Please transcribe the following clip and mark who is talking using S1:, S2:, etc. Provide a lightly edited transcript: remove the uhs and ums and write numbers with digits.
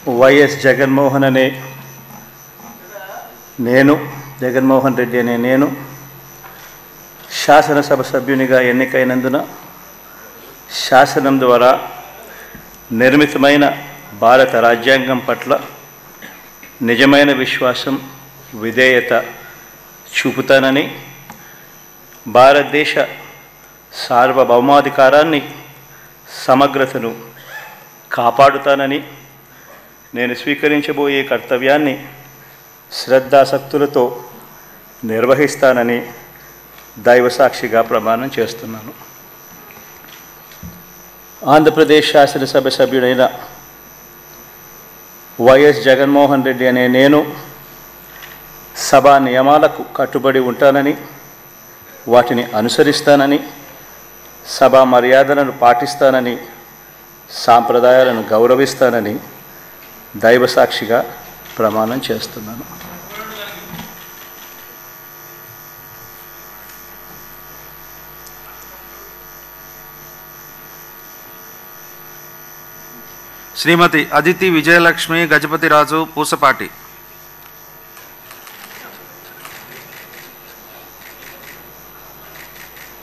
S1: YS Jaganmohan అనే నేను, జగన్మోహన్ రెడ్డి అనే నేను శాసనసభ సభ్యునిగా ఎన్నికైనందున శాసనం ద్వారా నిర్మితమైన భారత రాజ్యాంగం పట్ల నిజమైన విశ్వాసం, విధేయత చూపుతానని, భారతదేశ సార్వభౌమాధికారాన్ని, సమగ్రతను కాపాడుతానని, నేను స్వీకరించబోయే కర్తవ్యాన్ని శ్రద్ధాసక్తులతో నిర్వహిస్తానని దైవసాక్షిగా ప్రమాణం చేస్తున్నాను. ఆంధ్రప్రదేశ్ శాసనసభ సభ్యుడైన వైఎస్ జగన్మోహన్ రెడ్డి అనే నేను సభా నియమాలకు కట్టుబడి ఉంటానని, వాటిని అనుసరిస్తానని, సభా మర్యాదలను పాటిస్తానని, సాంప్రదాయాలను గౌరవిస్తానని దైవసాక్షిగా ప్రమాణం చేస్తున్నాను.
S2: శ్రీమతి అదితి విజయలక్ష్మి గజపతిరాజు పూసపాటి.